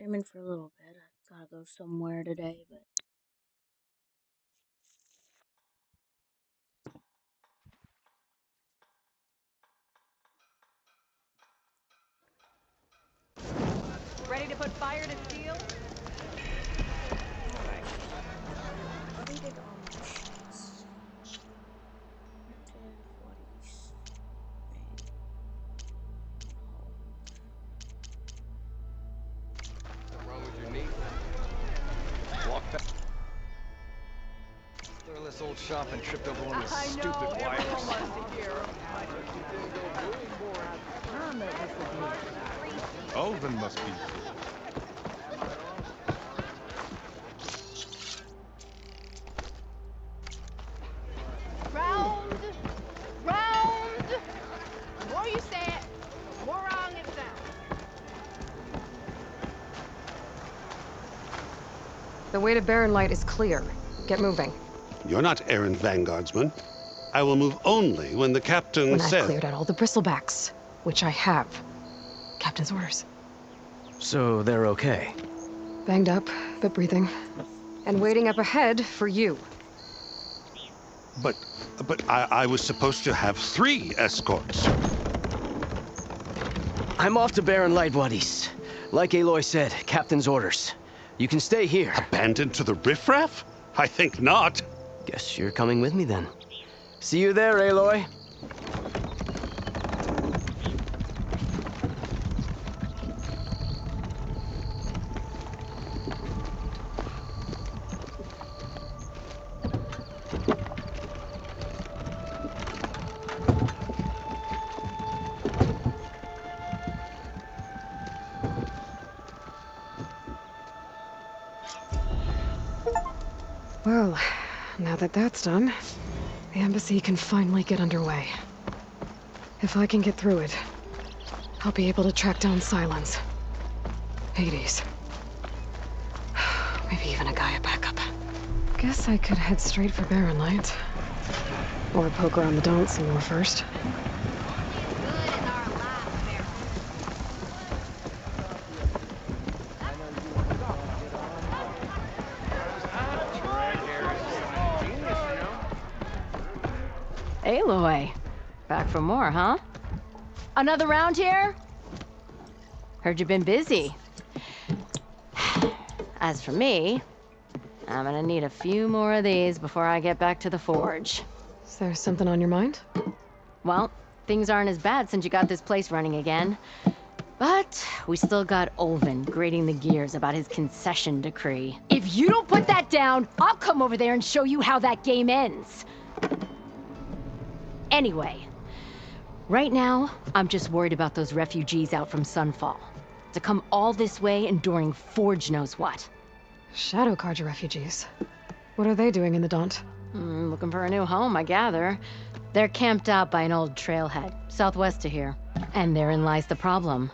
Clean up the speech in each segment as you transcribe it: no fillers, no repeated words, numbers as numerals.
streaming for a little bit. I gotta go somewhere today, but Ready to put fire to steel? alright. Updated all my sheets. Printed what is What's wrong with your knee? Walk back. Careless old shop and tripped over one of the stupid wires. Ulvin must be. Round, round. The more you say it, the more wrong it sounds. The way to Barren Light is clear. Get moving. You're not errand vanguardsman. I will move only when the captain When says... I've cleared out all the bristlebacks, which I have. Captain's orders. So they're okay? Banged up, but breathing. And waiting up ahead for you. But I was supposed to have 3 escorts. I'm off to Barren Light Wadis. Like Aloy said, Captain's orders. You can stay here. Abandoned to the riffraff? I think not. Guess you're coming with me then. See you there, Aloy. Well, now that that's done, the embassy can finally get underway. If I can get through it, I'll be able to track down Silence. Hades. Maybe even a Gaia backup. Guess I could head straight for Barren Light. Or poke around the Daunt some more first. Aloy, back for more, huh? Another round here? Heard you've been busy. As for me, I'm gonna need a few more of these before I get back to the forge. Is there something on your mind? Well, things aren't as bad since you got this place running again. But we still got Ulvin grating the gears about his concession decree. If you don't put that down, I'll come over there and show you how that game ends. Anyway, right now, I'm just worried about those refugees out from Sunfall. To come all this way enduring Forge knows what. Shadow Carja refugees. What are they doing in the Daunt? Looking for a new home, I gather. They're camped out by an old trailhead, southwest of here. And therein lies the problem.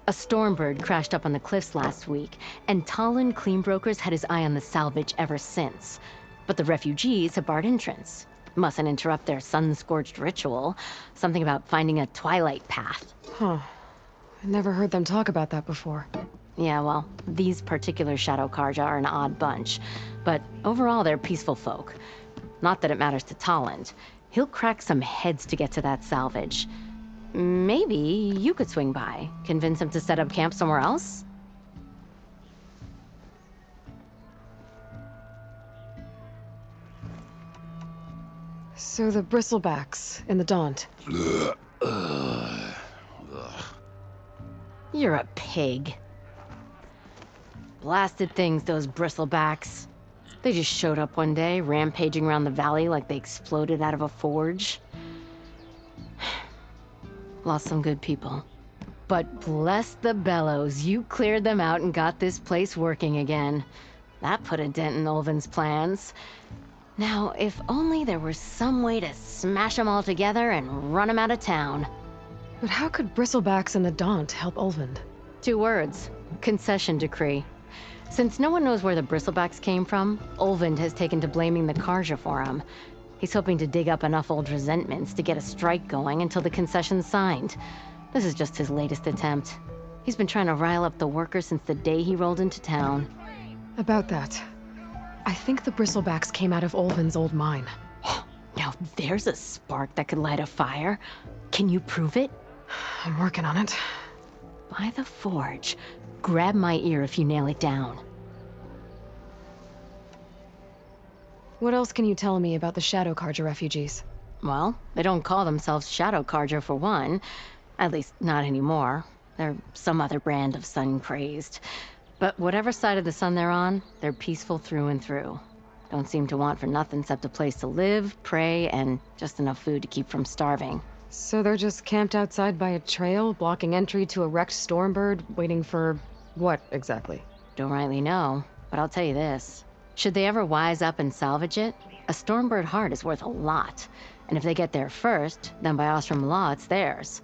A Stormbird crashed up on the cliffs last week, and Talon Cleanbrokers had his eye on the salvage ever since. But the refugees have barred entrance. Mustn't interrupt their sun-scorched ritual. Something about finding a twilight path. Huh. I never heard them talk about that before. Yeah, well, these particular Shadow Carja are an odd bunch. But overall, they're peaceful folk. Not that it matters to Talland. He'll crack some heads to get to that salvage. Maybe you could swing by, convince him to set up camp somewhere else? So the bristlebacks in the Daunt. You're a pig. Blasted things, those bristlebacks. They just showed up one day, rampaging around the valley like they exploded out of a forge. Lost some good people. But bless the bellows, you cleared them out and got this place working again. That put a dent in Ulvin's plans. Now, if only there were some way to smash them all together and run them out of town. But how could bristlebacks in the Daunt help Ulvund? 2 words. Concession decree. Since no one knows where the bristlebacks came from, Ulvund has taken to blaming the Carja for them. He's hoping to dig up enough old resentments to get a strike going until the concession's signed. This is just his latest attempt. He's been trying to rile up the workers since the day he rolled into town. About that, I think the bristlebacks came out of Olvin's old mine. Now there's a spark that could light a fire. Can you prove it? I'm working on it. By the forge. Grab my ear if you nail it down. What else can you tell me about the Shadow Carja refugees? Well, they don't call themselves Shadow Carja for one. At least, not anymore. They're some other brand of sun-crazed. But whatever side of the sun they're on, they're peaceful through and through. Don't seem to want for nothing except a place to live, pray, and just enough food to keep from starving. So they're just camped outside by a trail, blocking entry to a wrecked Stormbird, waiting for what exactly? Don't rightly know, but I'll tell you this. Should they ever wise up and salvage it, a Stormbird heart is worth a lot. And if they get there first, then by Ostrom law, it's theirs.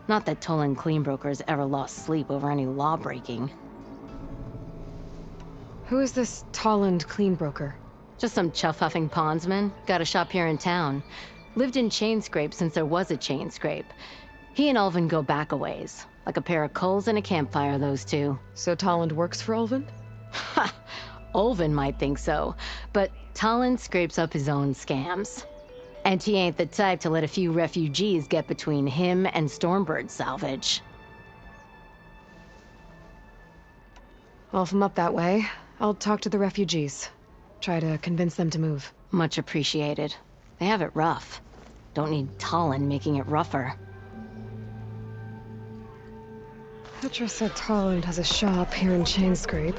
Not that Tolan Cleanbrokers ever lost sleep over any law breaking. Who is this Tolland Cleanbroker? Just some chuff-huffing pondsman. Got a shop here in town. Lived in Chainscrape since there was a Chainscrape. He and Ulvin go back a ways. Like a pair of coals in a campfire, those two. So Tolland works for Ulvin? Ha! Ulvin might think so, but Tolland scrapes up his own scams. And he ain't the type to let a few refugees get between him and Stormbird salvage. Well, if I'm up that way, I'll talk to the refugees. Try to convince them to move. Much appreciated. They have it rough. Don't need Tolland making it rougher. Petra said Tolland has a shop here in Chainscrape.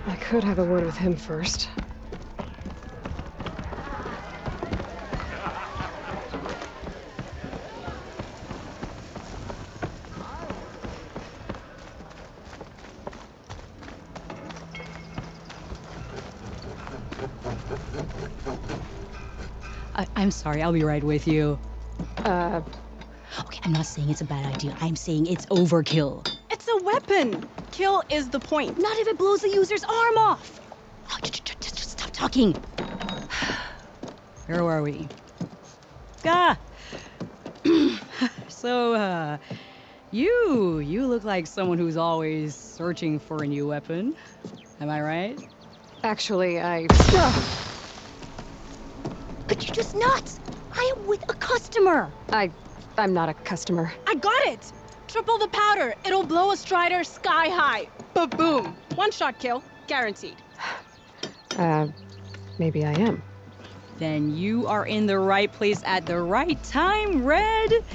I could have a word with him first. I'm sorry, I'll be right with you. Okay, I'm not saying it's a bad idea. I'm saying it's overkill. It's a weapon. Kill is the point. Not if it blows the user's arm off. Oh, just stop talking. Where are we? So, you look like someone who's always searching for a new weapon. Am I right? Actually, But you're just nuts. I am with a customer. I'm not a customer. I got it. Triple the powder. It'll blow a Strider sky high. Ba-boom. One shot kill. Guaranteed. Maybe I am. Then you are in the right place at the right time, Red.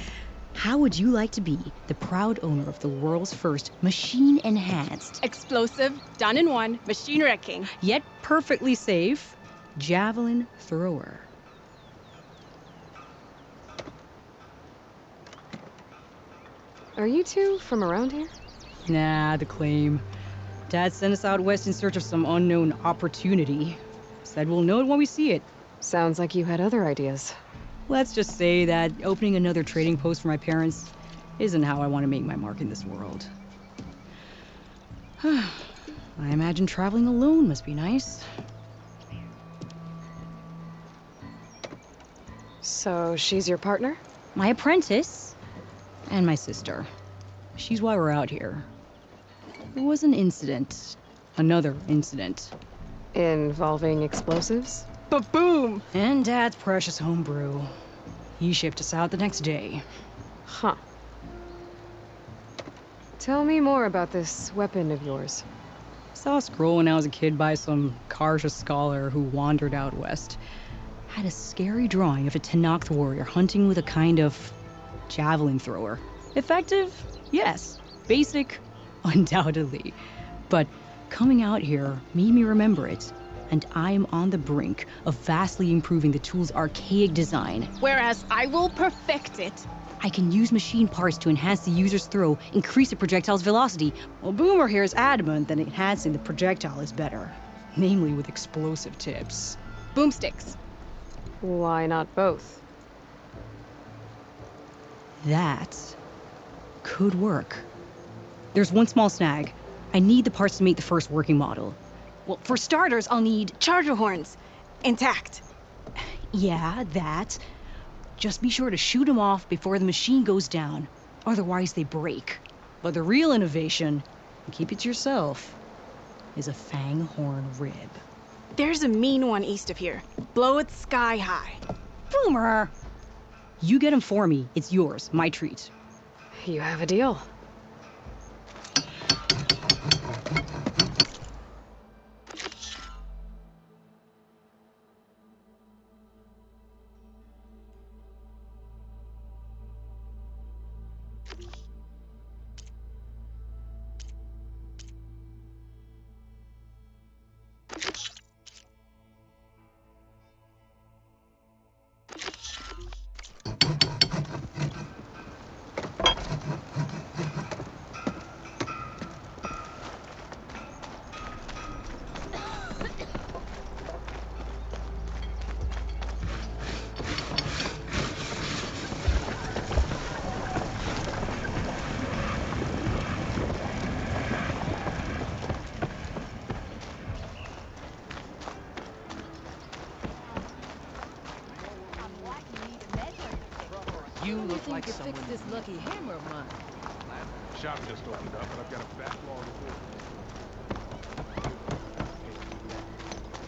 How would you like to be the proud owner of the world's first machine-enhanced, Explosive. Done in one. Machine wrecking. yet perfectly safe, javelin thrower? Are you two from around here? Nah, the claim. Dad sent us out west in search of some unknown opportunity. Said we'll know it when we see it. Sounds like you had other ideas. Let's just say that opening another trading post for my parents isn't how I want to make my mark in this world. I imagine traveling alone must be nice. So she's your partner? My apprentice and my sister. She's why we're out here. There was an incident. Another incident. Involving explosives? Ba-boom. And Dad's precious homebrew. He shipped us out the next day. Huh. Tell me more about this weapon of yours. Saw a scroll when I was a kid by some Karja scholar who wandered out west. Had a scary drawing of a Tenakth warrior hunting with a kind of javelin thrower. Effective? Yes. Basic? Undoubtedly. But coming out here made me remember it. And I am on the brink of vastly improving the tool's archaic design. Whereas I will perfect it. I can use machine parts to enhance the user's throw, increase the projectile's velocity. Well, Boomer here is adamant that enhancing the projectile is better. Namely with explosive tips. Boomsticks. Why not both? That could work. There's one small snag. I need the parts to make the first working model. Well, for starters, I'll need charger horns. Intact. Yeah, that. Just be sure to shoot them off before the machine goes down. Otherwise, they break. But the real innovation, and keep it to yourself, is a fanghorn rib. There's a mean one east of here. Blow it sky high. Boomer! You get him for me. It's yours. My treat. You have a deal. You look like someone. Fix this lucky hammer of mine. Shop just opened up, and I've got a backlog of orders.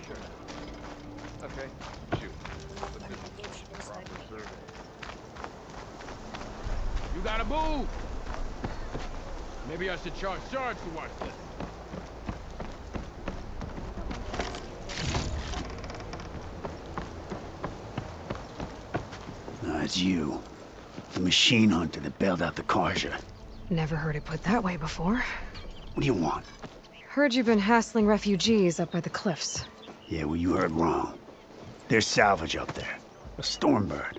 Sure. Okay, shoot. But this is proper survey. You gotta move! Maybe I should charge Sarge to watch this. It's you. The machine hunter that bailed out the Karja. Never heard it put that way before. What do you want? Heard you've been hassling refugees up by the cliffs. Yeah, well, you heard wrong. There's salvage up there. A Stormbird.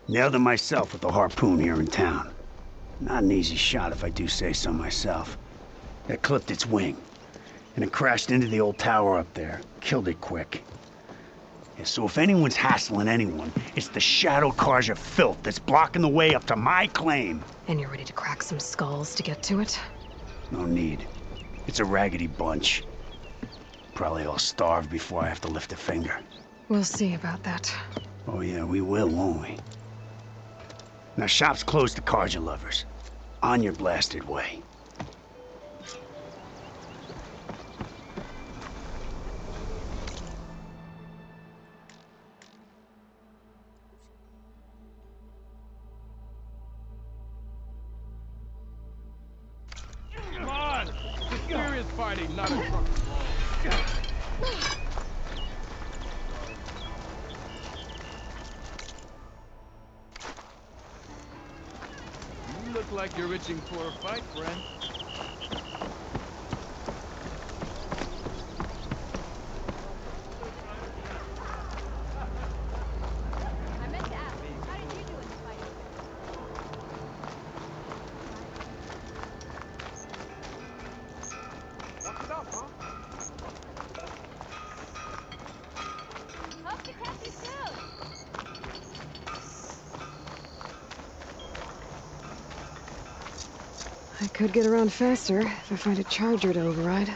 Nailed it myself with a harpoon here in town. Not an easy shot if I do say so myself. That clipped its wing. And it crashed into the old tower up there. Killed it quick. Yeah, so if anyone's hassling anyone, it's the Shadow Karja filth that's blocking the way up to my claim. And you're ready to crack some skulls to get to it? No need. It's a raggedy bunch. Probably all starved before I have to lift a finger. We'll see about that. Oh yeah, we will, won't we? Now shop's closed to Karja lovers. On your blasted way. Come on! It's serious fighting, not a truck. You look like you're itching for a fight, friend. I meant to ask, how did you do in the fight? What's it up, huh? Hope to catch you soon. I could get around faster if I find a charger to override.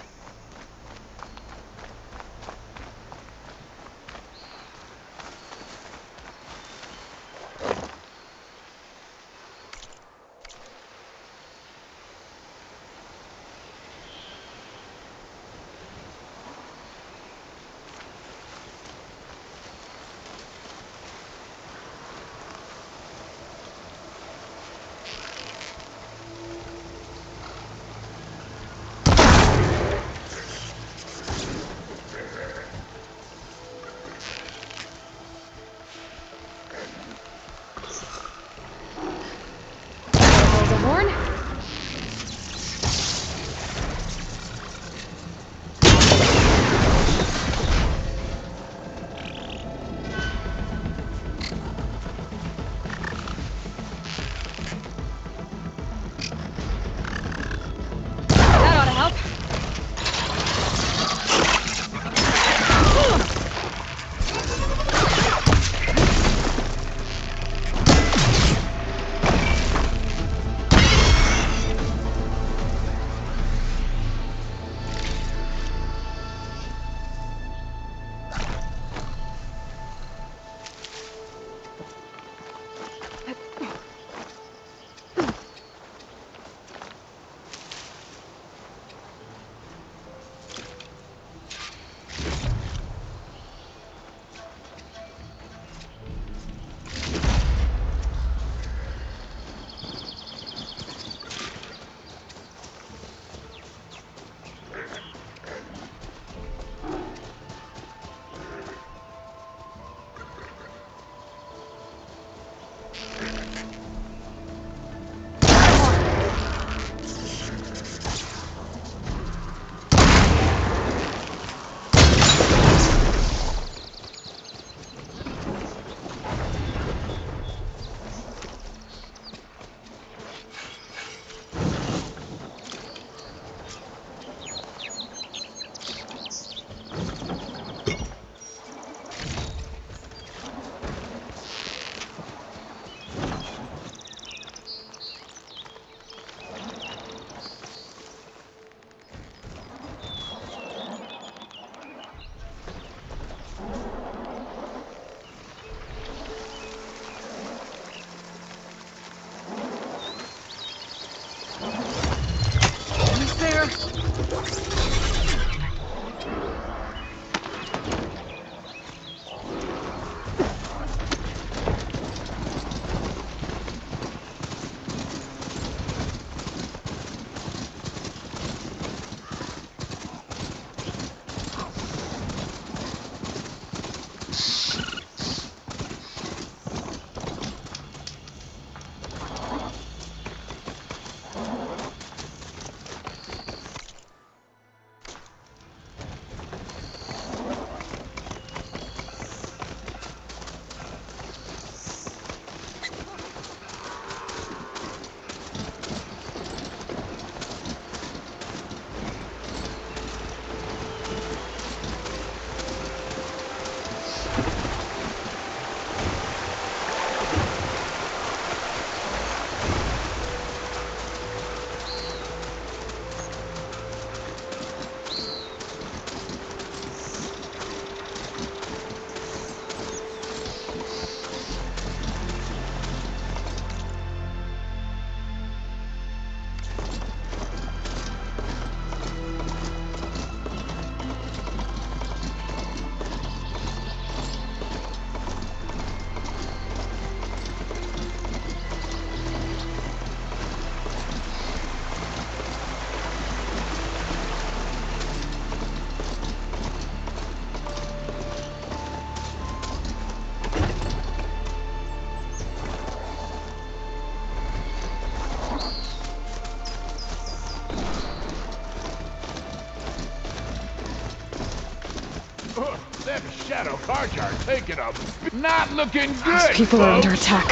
Shadow Carjar taking a... Not looking Those good, people are under folks. attack.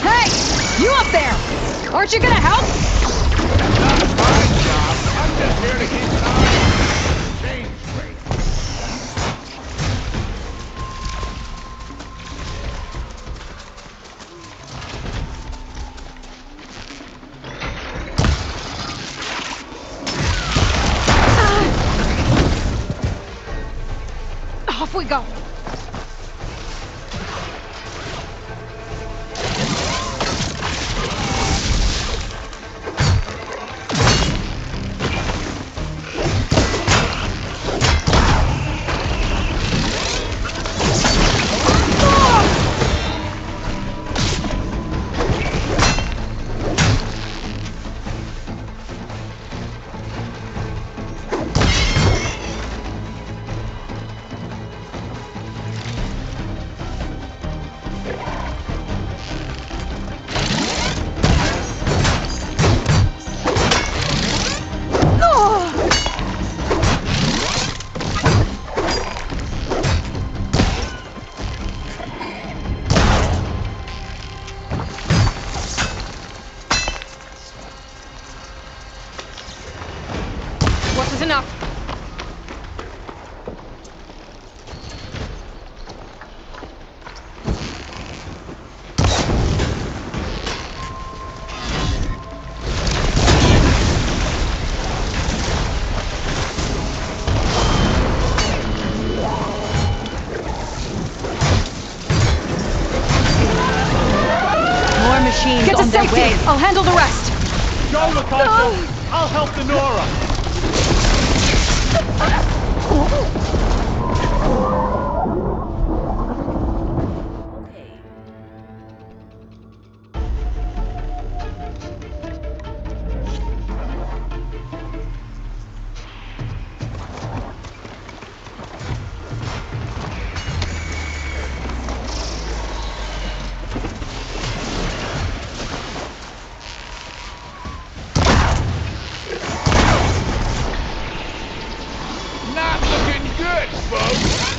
Hey! You up there! Aren't you gonna help? Not my job. I'm just here to keep an eye on the change rate. Off we go. What is enough? More machines Get to on their safety! way. I'll handle the rest! Go, Latasha! I'll help the Nora! Not looking good, folks!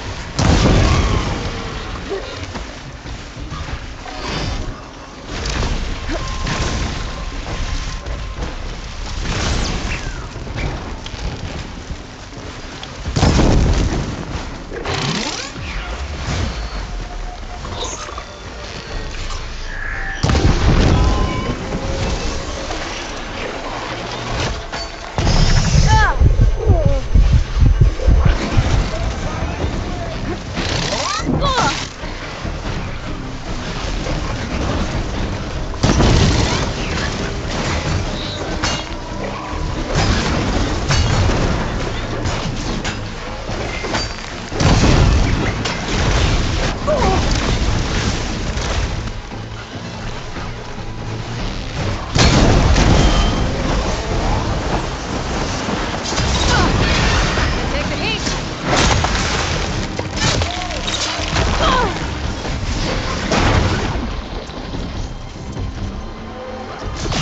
Take the heat.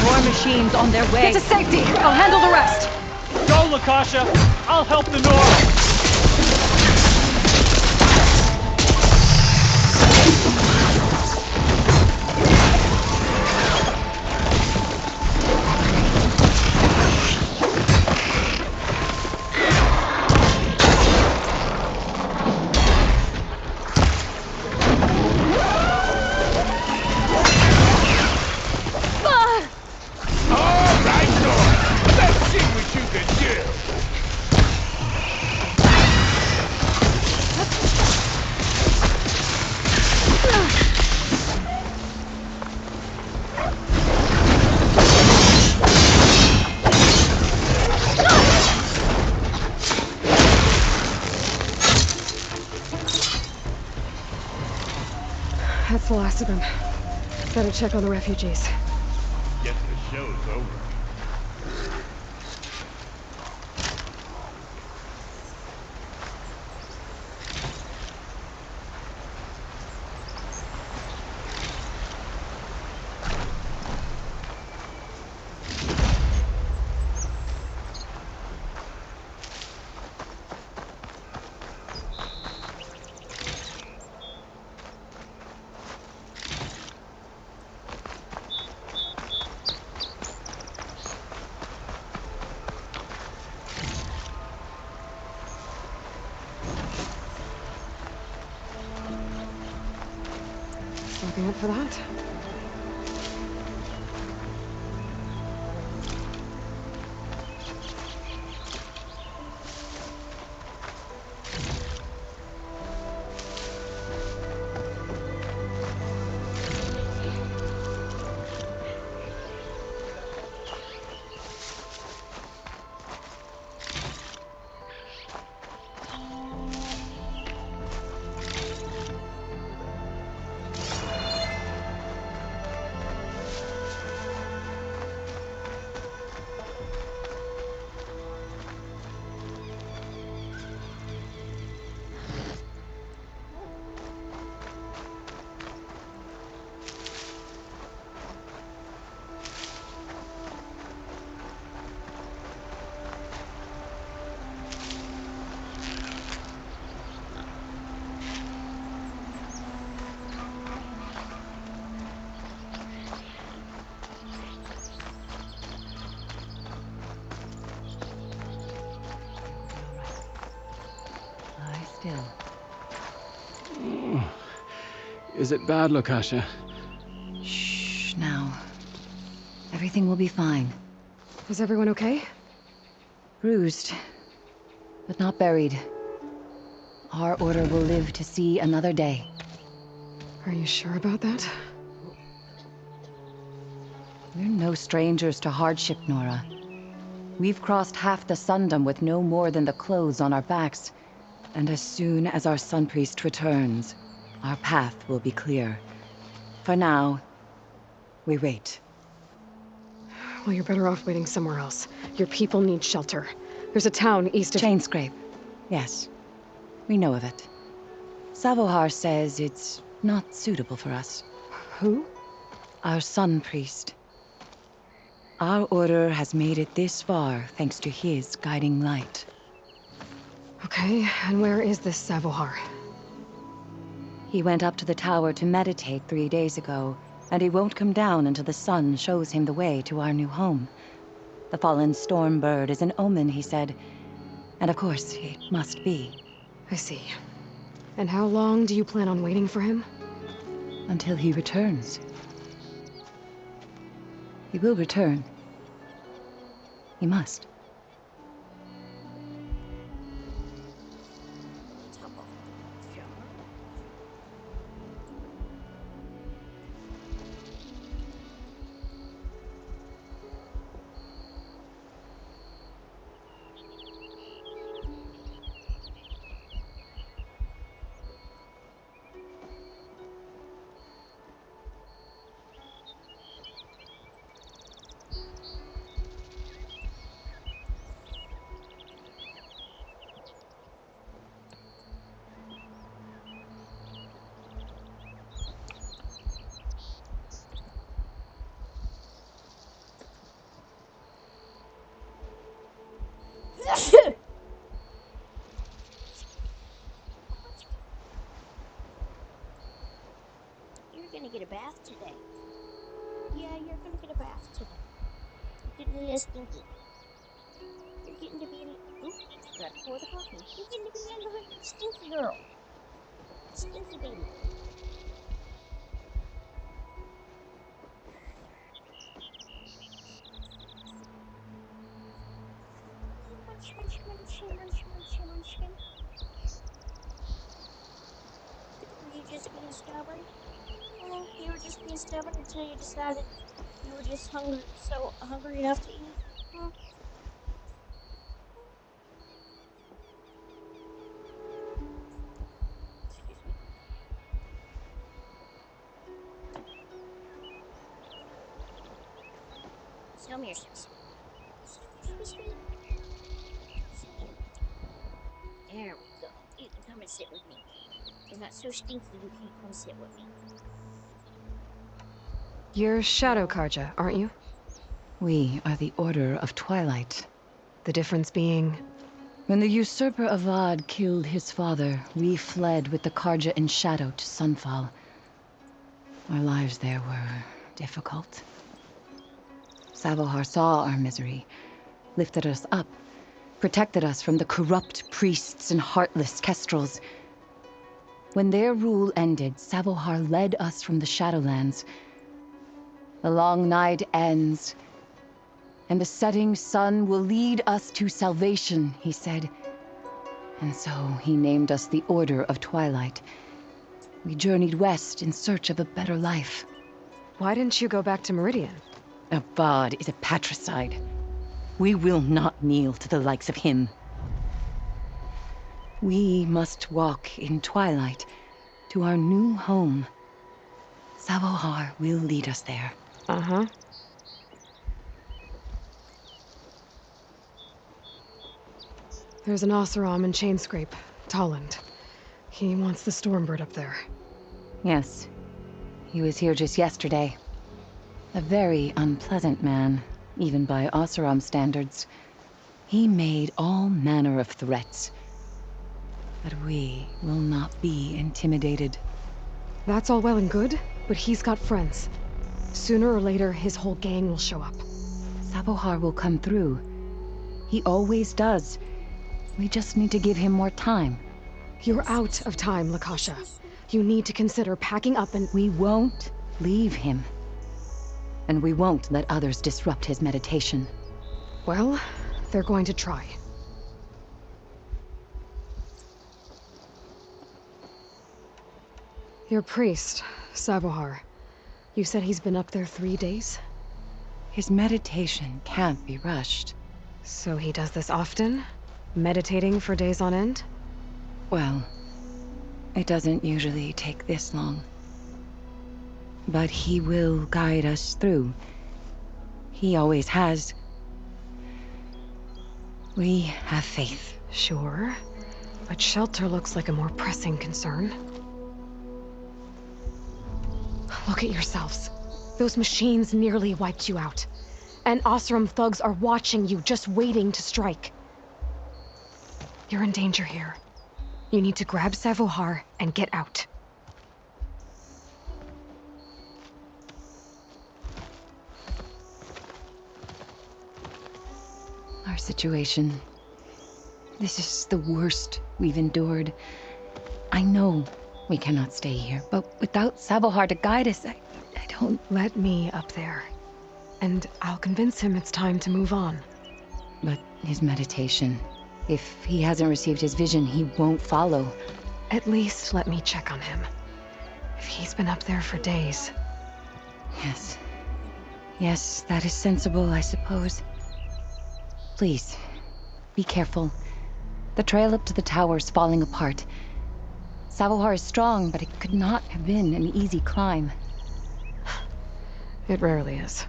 More machines on their way. Get to safety! I'll handle the rest! Go, Latasha! I'll help the Nora! All right, Nora! Let's see what you can do! That's the last of them. Better check on the refugees. Guess the show's over. You up for that? Lie still. Is it bad, Lokasha? Shh, now. Everything will be fine. Is everyone okay? Bruised, but not buried. Our order will live to see another day. Are you sure about that? We're no strangers to hardship, Nora. We've crossed half the Sundom with no more than the clothes on our backs. And as soon as our Sun Priest returns, our path will be clear. For now, we wait. Well, you're better off waiting somewhere else. Your people need shelter. There's a town east of... Chainscrape. Yes. We know of it. Savohar says it's not suitable for us. Who? Our Sun Priest. Our order has made it this far thanks to his guiding light. Okay, and where is this Savohar? He went up to the tower to meditate 3 days ago, and he won't come down until the sun shows him the way to our new home. The fallen Stormbird is an omen, he said. And of course, it must be. I see. And how long do you plan on waiting for him? Until he returns. He will return. He must. You're gonna get a bath today. Yeah, you're gonna get a bath today. You're getting a stinky. You're getting to be a... Oop, forgot to pour the coffee. You're getting to be a little stinky girl. Stinky baby. Munch, munch, munch, munch, munch, munchkin. Were you just being stubborn? You were just being stubborn until you decided you were just hungry, so hungry enough to eat? Excuse me. Show me your sweet. Show me your sweet. There we go. You can come and sit with me. You're not so stinky you can't come sit with me. You're Shadow Karja, aren't you? We are the Order of Twilight. The difference being... When the usurper Avad killed his father, we fled with the Karja in Shadow to Sunfall. Our lives there were difficult. Savohar saw our misery, lifted us up, protected us from the corrupt priests and heartless kestrels. When their rule ended, Savohar led us from the Shadowlands. The long night ends, and the setting sun will lead us to salvation, he said. And so he named us the Order of Twilight. We journeyed west in search of a better life. Why didn't you go back to Meridian? Avad is a patricide. We will not kneel to the likes of him. We must walk in twilight to our new home. Savohar will lead us there. Uh-huh. There's an Oseram in Chainscrape, Tolland. He wants the Stormbird up there. Yes. He was here just yesterday. A very unpleasant man, even by Oseram standards. He made all manner of threats. But we will not be intimidated. That's all well and good, but he's got friends. Sooner or later, his whole gang will show up. Savohar will come through. He always does. We just need to give him more time. You're out of time, Lakasha. You need to consider packing up and— We won't leave him. And we won't let others disrupt his meditation. Well, they're going to try. Your priest, Savohar. You said he's been up there 3 days? His meditation can't be rushed. So he does this often? Meditating for days on end? Well, it doesn't usually take this long. But he will guide us through. He always has. We have faith. Sure. But shelter looks like a more pressing concern. Look at yourselves. Those machines nearly wiped you out. And Oseram thugs are watching you, just waiting to strike. You're in danger here. You need to grab Savohar and get out. Our situation. This is the worst we've endured. I know we cannot stay here, but without Savohar to guide us, I don't... Let me up there. And I'll convince him it's time to move on. But his meditation... If he hasn't received his vision, he won't follow. At least let me check on him. If he's been up there for days. Yes. Yes, that is sensible, I suppose. Please, be careful. The trail up to the tower's falling apart. Savohar is strong, but it could not have been an easy climb. It rarely is.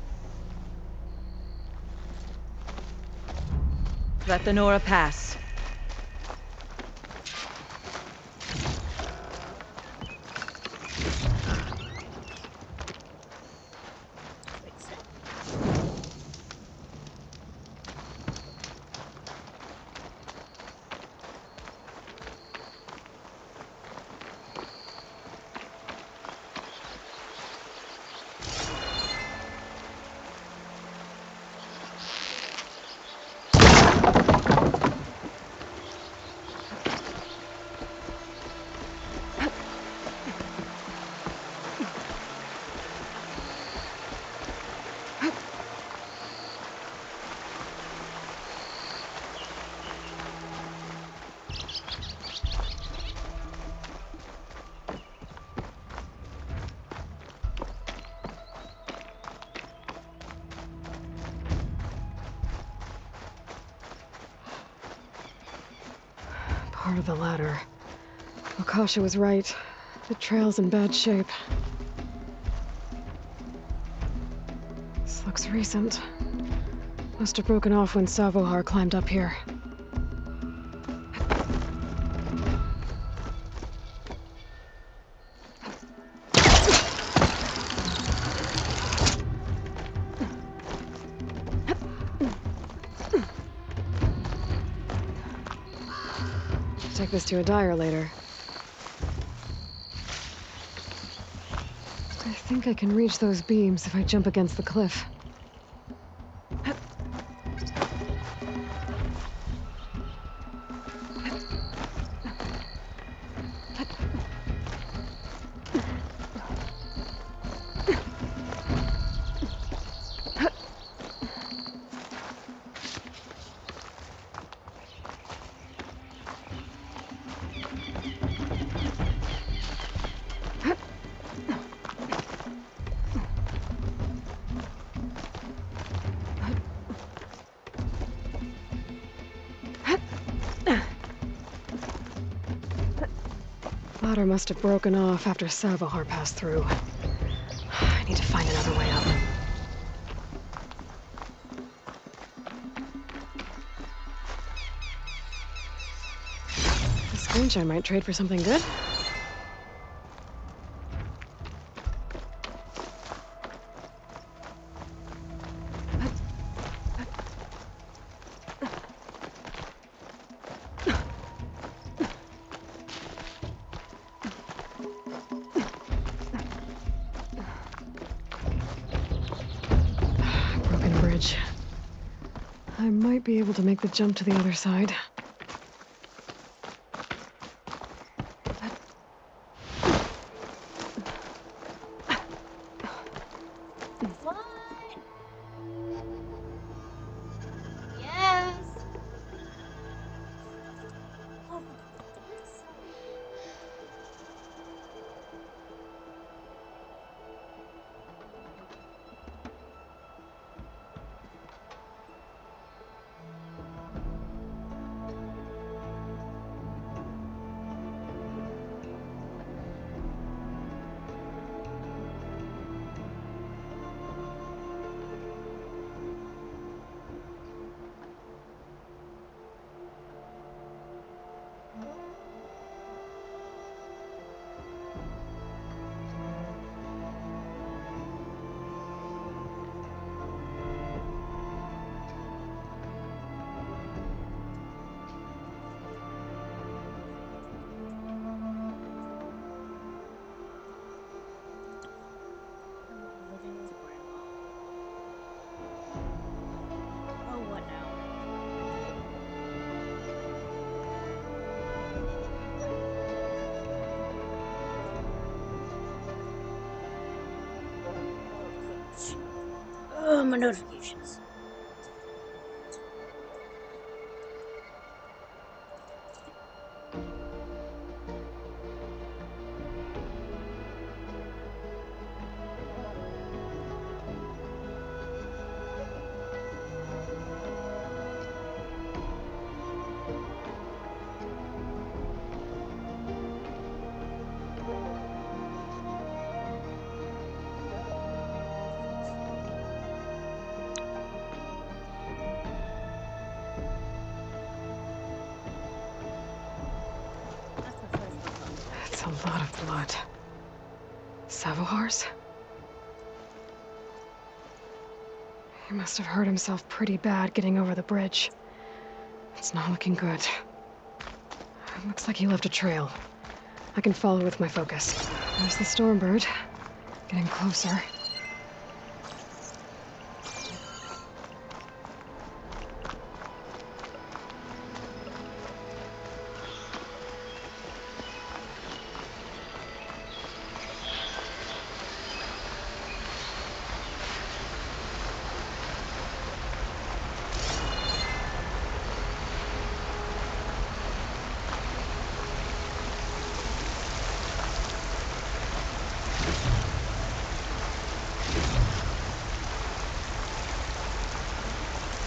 Let the Nora pass. Part of the ladder. Lakasha was right. The trail's in bad shape. This looks recent. Must have broken off when Savohar climbed up here. Take this to a dyer later. I think I can reach those beams if I jump against the cliff. ladder must have broken off after Savahar passed through. I need to find another way up. This screenshot might trade for something good. Broken bridge. I might be able to make the jump to the other side. What? Yes. Oh my goodness. Living with grandma. Oh, what now? Oh, my notifications. That's a lot of blood. Savohar's? He must have hurt himself pretty bad getting over the bridge. It's not looking good. It looks like he left a trail. I can follow with my focus. There's the Stormbird. Getting closer.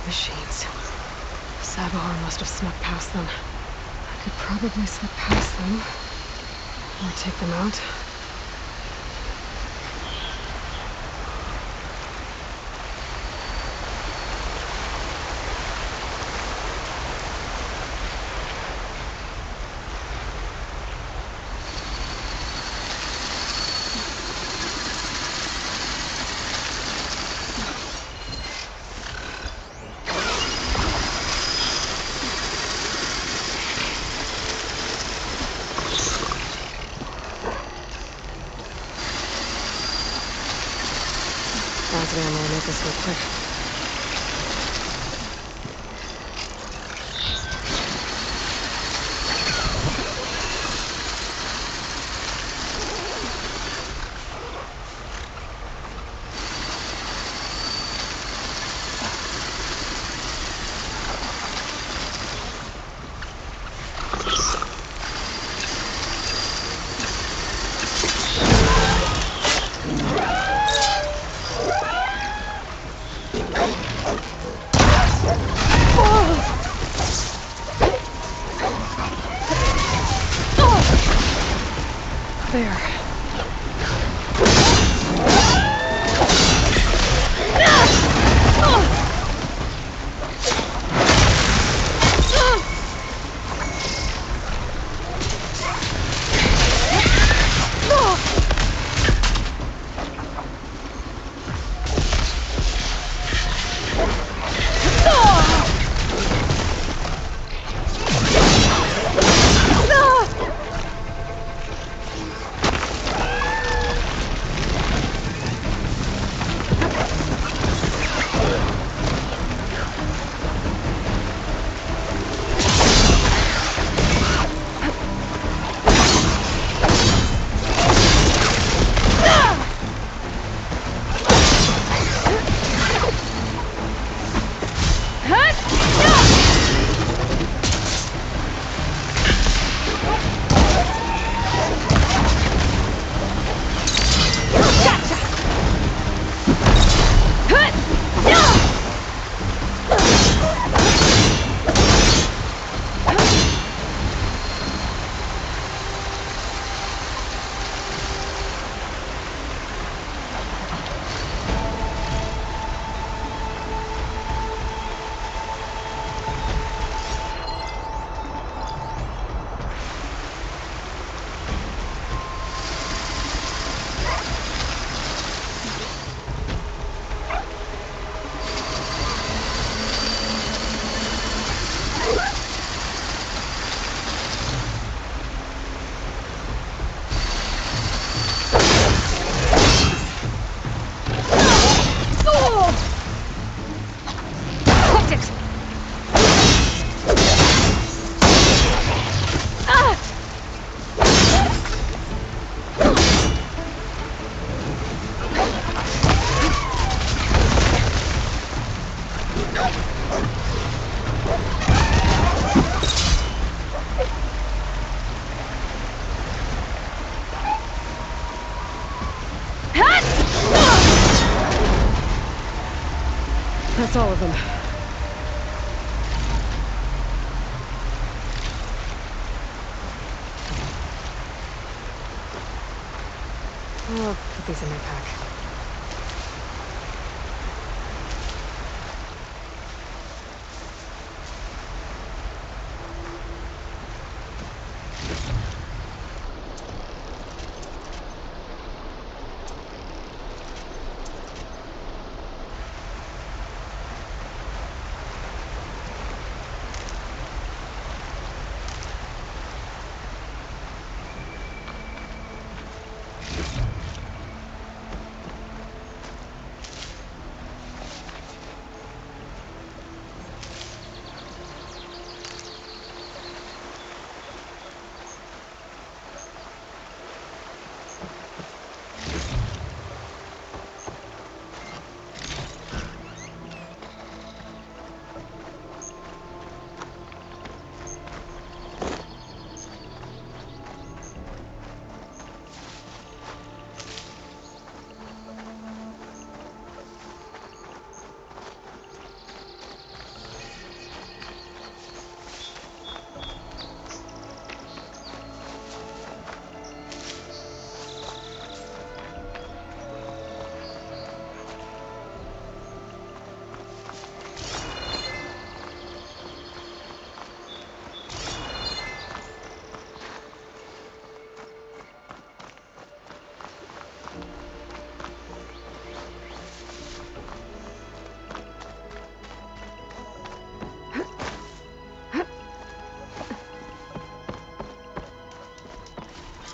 Machines. Savahar must have snuck past them. I could probably slip past them. Or take them out. I'm gonna make this go quick. That's all of them. I'll put these in my pack.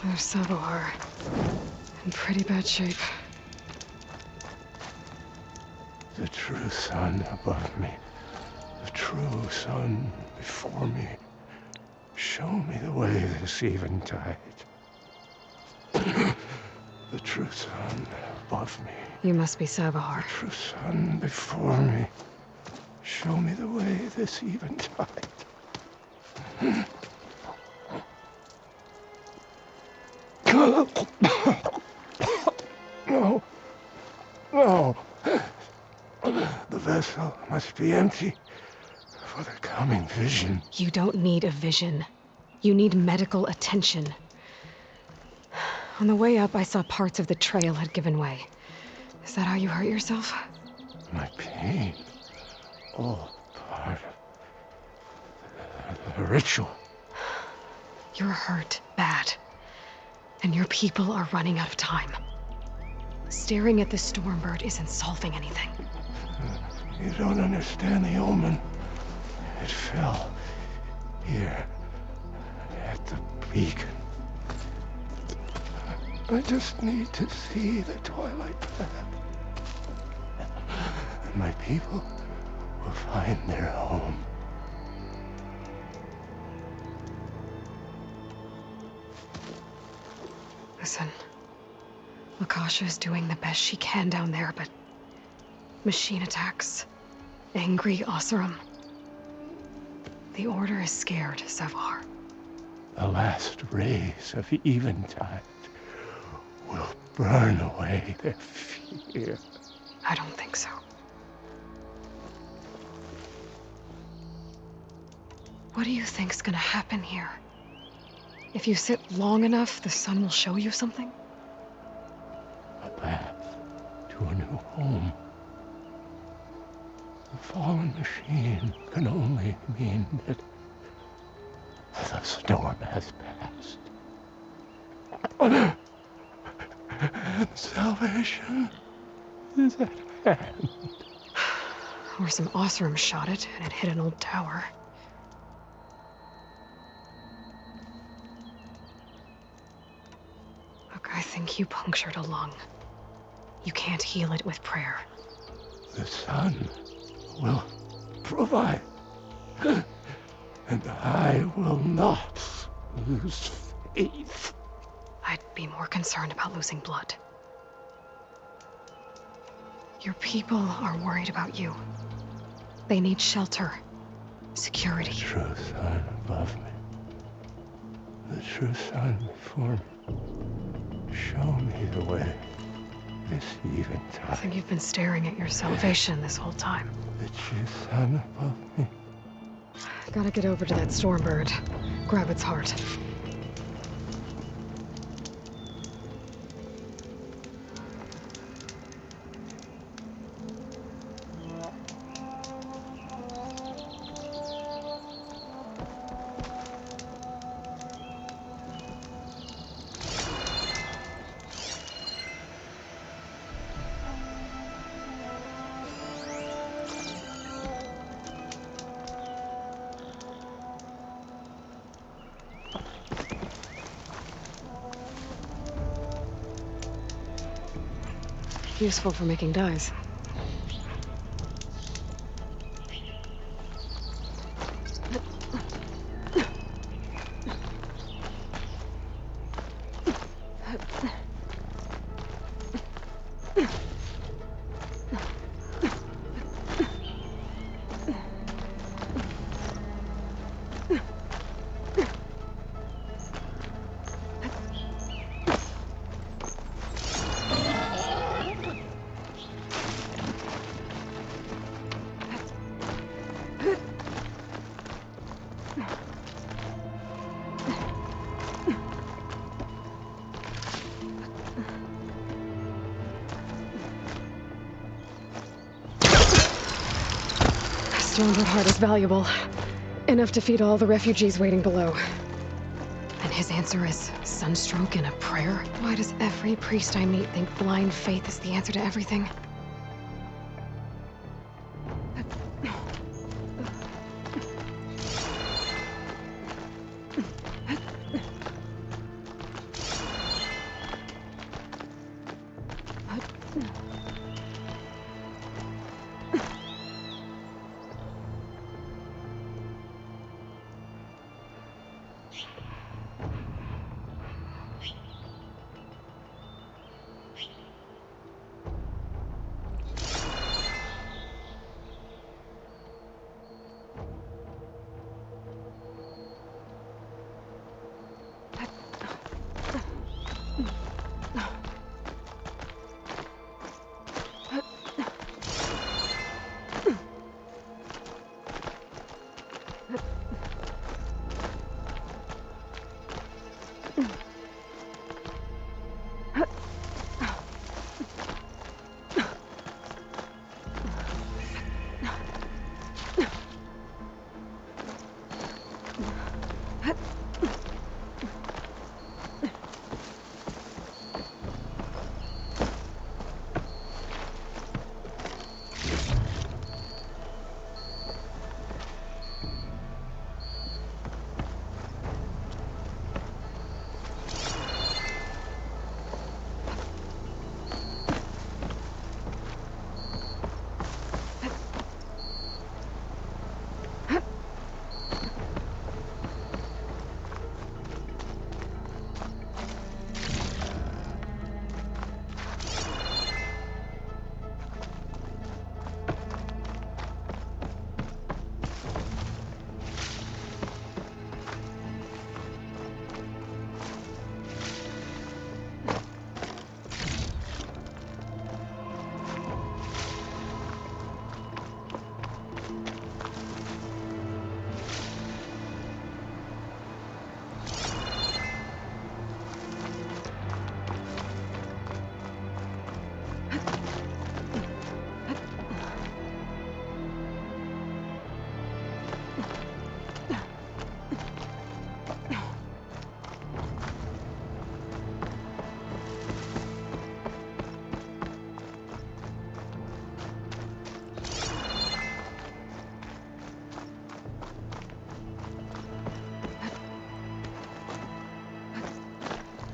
There's Savohar. In pretty bad shape. The true sun above me. The true sun before me. Show me the way this eventide. The true sun above me. You must be Savohar. The true sun before me. Show me the way this eventide. No. No. The vessel must be empty for the coming vision. You don't need a vision. You need medical attention. On the way up, I saw parts of the trail had given way. Is that how you hurt yourself? My pain. All part of the ritual. You're hurt bad. And your people are running out of time. Staring at the Stormbird isn't solving anything. You don't understand the omen. It fell here at the beacon. I just need to see the twilight path. And my people will find their home. Listen, Lakasha is doing the best she can down there, but machine attacks, angry Oseram. The Order is scared, Savohar. The last rays of eventide will burn away their fear. I don't think so. What do you think's gonna happen here? If you sit long enough, the sun will show you something? A path to a new home. The fallen machine can only mean that the storm has passed. And salvation is at hand. Or some Oseram shot it, and it hit an old tower. Look, I think you punctured a lung. You can't heal it with prayer. The sun will provide. And I will not lose faith. I'd be more concerned about losing blood. Your people are worried about you. They need shelter, security. The true sun above me. The true sun before me. Show me the way this even I think you've been staring at your salvation this whole time. The true sun above me. Gotta get over to that Stormbird. Grab its heart. Useful for making dyes. Stormbird heart is valuable. Enough to feed all the refugees waiting below. And his answer is sunstroke and a prayer? Why does every priest I meet think blind faith is the answer to everything?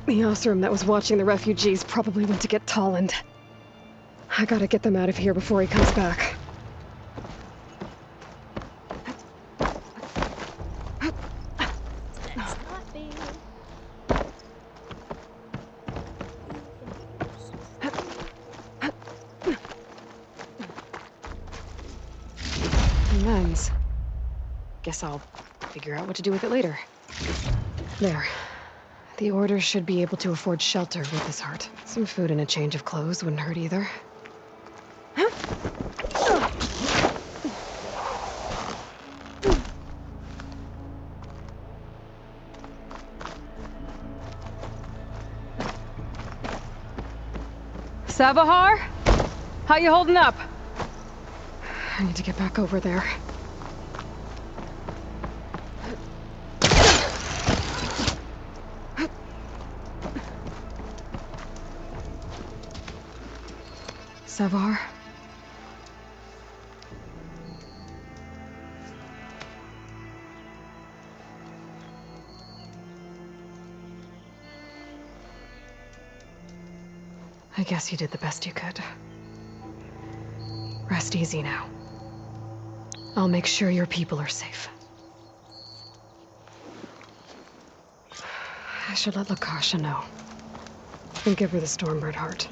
The Osram that was watching the refugees probably went to get Tolland. I gotta get them out of here before he comes back. That's not fair. Lens. Guess I'll figure out what to do with it later. There. The Order should be able to afford shelter with this heart. Some food and a change of clothes wouldn't hurt either. Savahar? How you holding up? I need to get back over there. Savar? I guess you did the best you could. Rest easy now. I'll make sure your people are safe. I should let Lakasha know. And give her the Stormbird heart.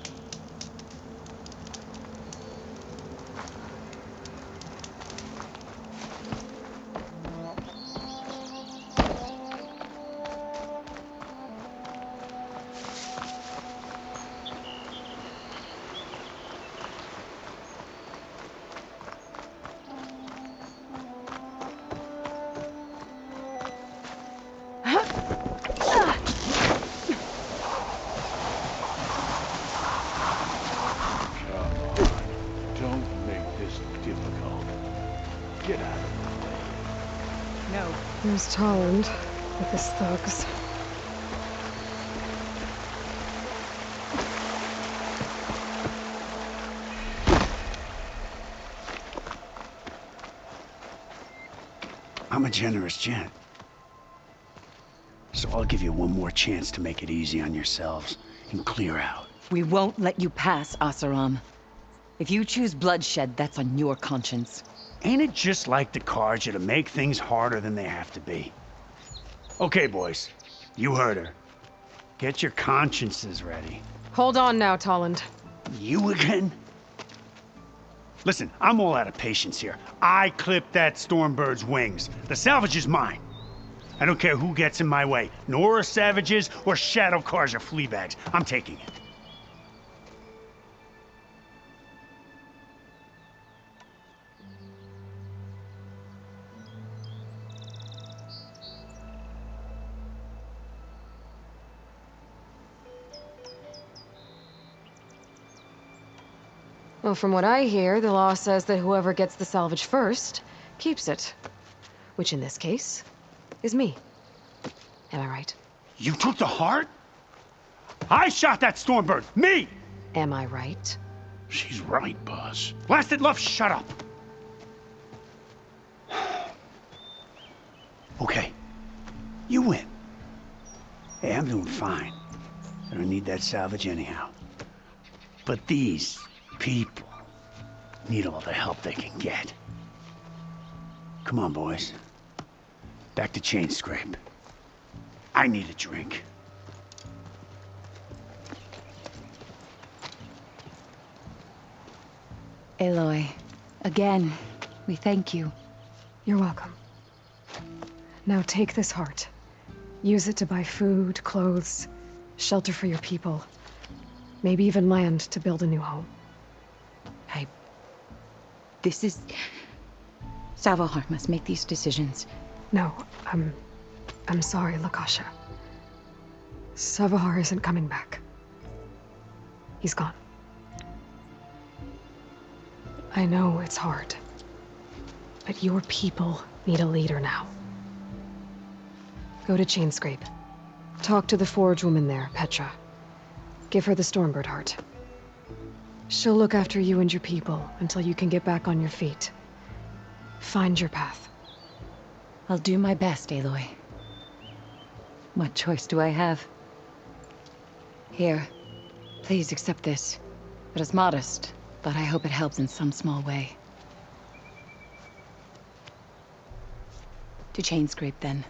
There's Tolland with his thugs. I'm a generous gent. So I'll give you one more chance to make it easy on yourselves and clear out. We won't let you pass, Asaram. If you choose bloodshed, that's on your conscience. Ain't it just like the Carja to make things harder than they have to be? Okay, boys. You heard her. Get your consciences ready. Hold on now, Tolland. You again? Listen, I'm all out of patience here. I clipped that Stormbird's wings. The salvage is mine. I don't care who gets in my way. Nora savages or Shadow Carja fleabags. I'm taking it. Well, from what I hear, the law says that whoever gets the salvage first keeps it. Which in this case is me. Am I right? You took the heart? I shot that Stormbird! Me! Am I right? She's right, Buzz. Blasted love, shut up! Okay. You win. Hey, I'm doing fine. I don't need that salvage anyhow. But these people need all the help they can get. Come on, boys. Back to Chainscrape. I need a drink. Aloy, again, we thank you. You're welcome. Now take this heart. Use it to buy food, clothes, shelter for your people. Maybe even land to build a new home. This is... Savahar must make these decisions. No, I'm sorry, Lakasha. Savahar isn't coming back. He's gone. I know it's hard, but your people need a leader now. Go to Chainscrape. Talk to the Forge woman there, Petra. Give her the Stormbird heart. She'll look after you and your people until you can get back on your feet. Find your path. I'll do my best, Aloy. What choice do I have? Here, please accept this. It is modest, but I hope it helps in some small way. To Chainscrape, then.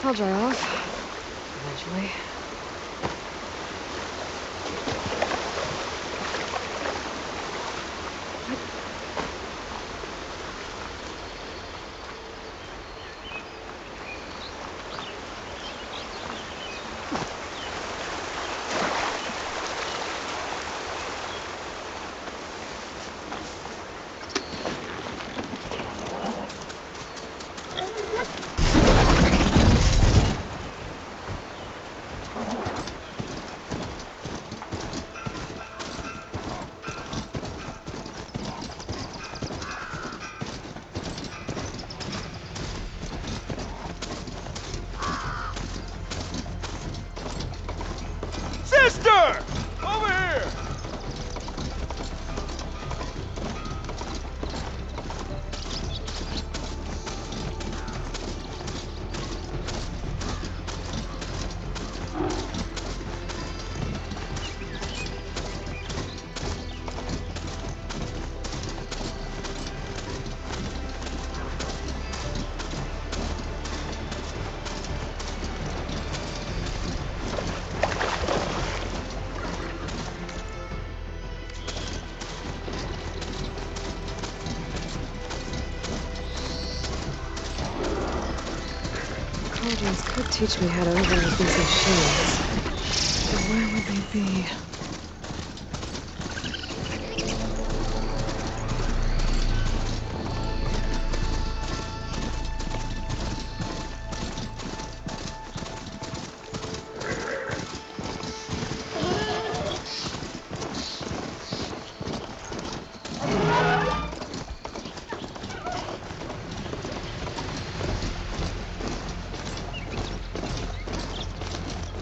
I'll dry off. Eventually. Sister! Over here! Cauldrons could teach me how to override these machines. But where would they be?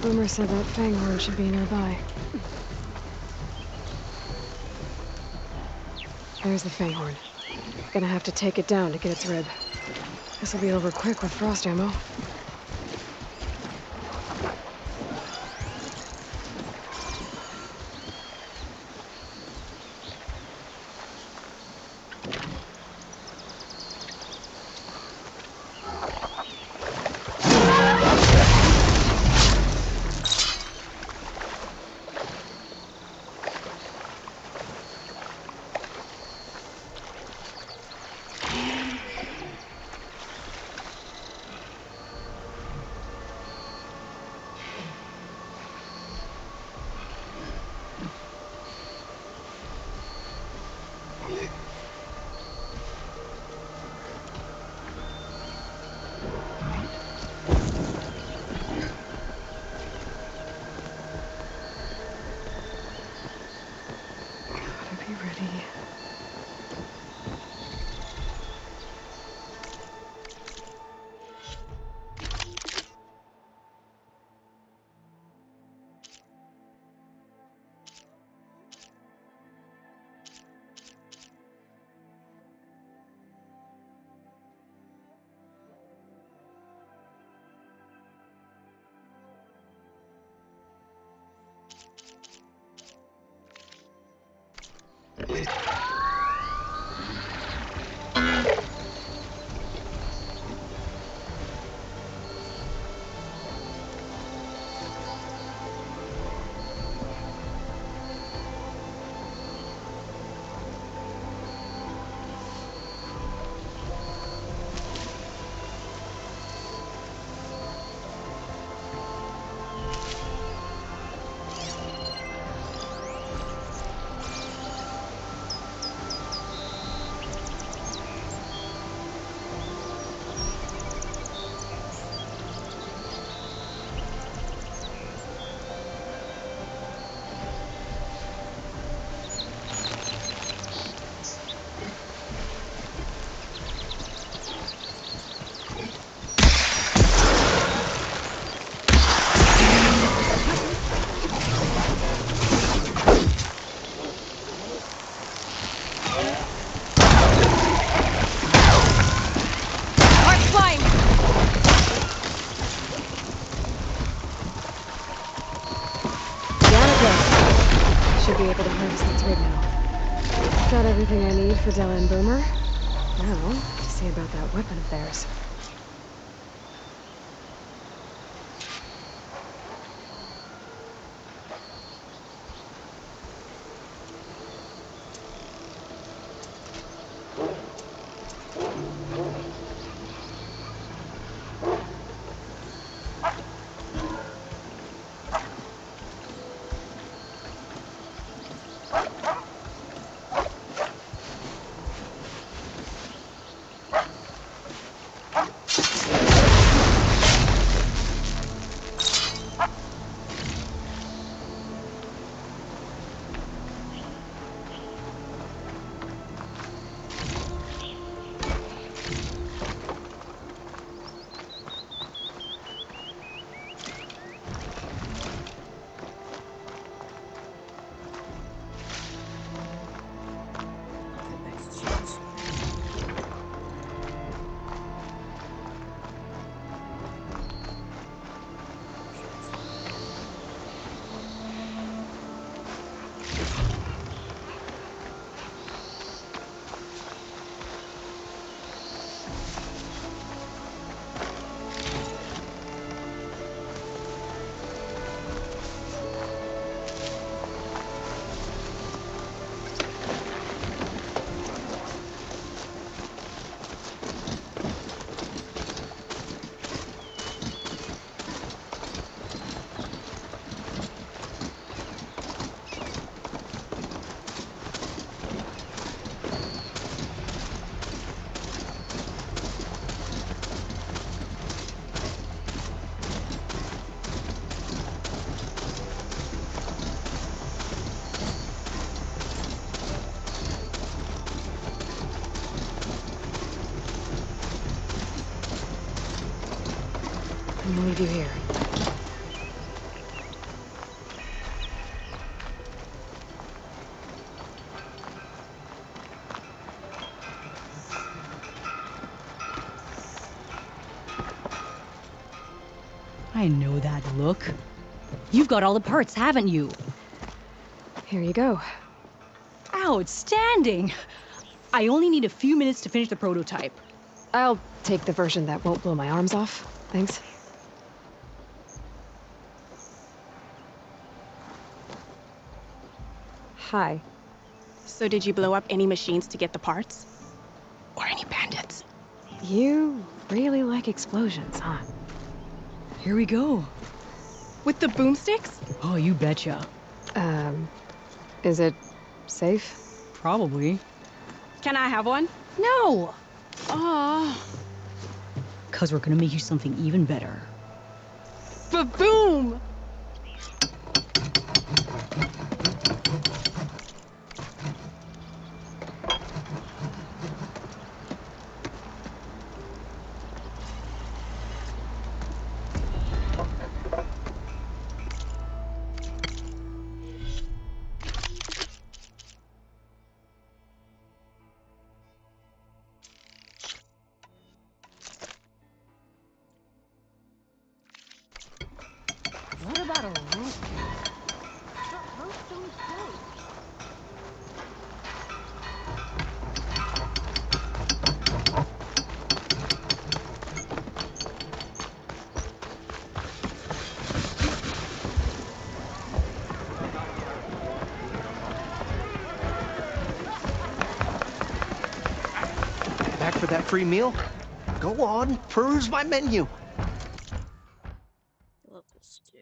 Boomer said that Fanghorn should be nearby. There's the Fanghorn. Gonna have to take it down to get its rib. This'll be over quick with frost ammo. to harvest the twig now. Got everything I need for Della and Boomer. Now, see about that weapon of theirs. I'm gonna leave you here. I know that look. You've got all the parts, haven't you? Here you go. Outstanding! I only need a few minutes to finish the prototype. I'll take the version that won't blow my arms off. Thanks. Hi. So did you blow up any machines to get the parts? Or any bandits? You really like explosions, huh? Here we go. With the boomsticks? Oh, you betcha. Is it safe? Probably. Can I have one? No! Oh. 'Cause we're gonna make you something even better. Ba-boom! What about a roast? Back for that free meal? Go on, peruse my menu. Local stew.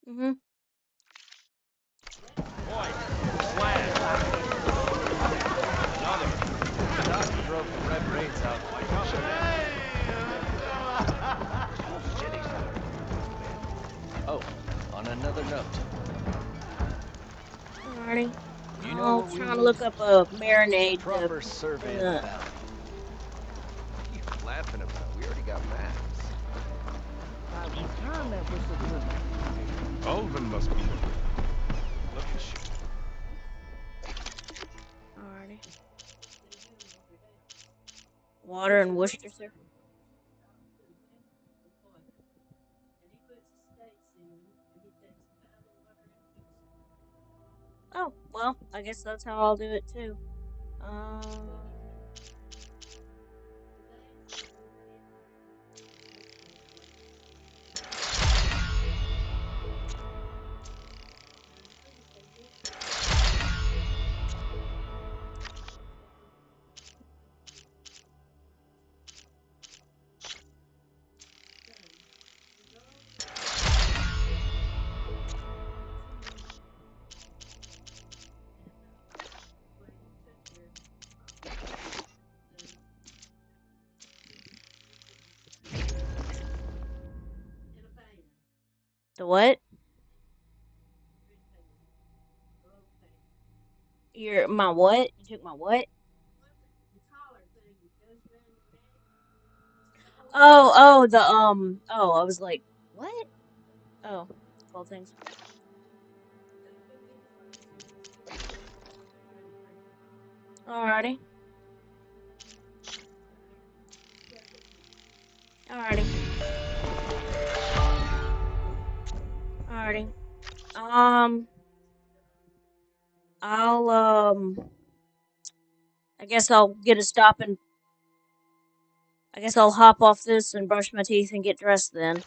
Mm-hmm. Doc drove the Red Raids out of my company. Oh, on another note. Alrighty. You know I'm what we trying to need? look up a marinade to Proper put survey in of the the... valley. What are you laughing about? We already got maps. Ulvin must be here. Let me show. Alrighty. Water and Worcestershire. Oh, well, I guess that's how I'll do it too. The what? My what? You took my what? I was like, what? Oh, 12 things. Alrighty. Alrighty. Alrighty. I'll, I guess I'll get a stop and I guess I'll hop off this and brush my teeth and get dressed then.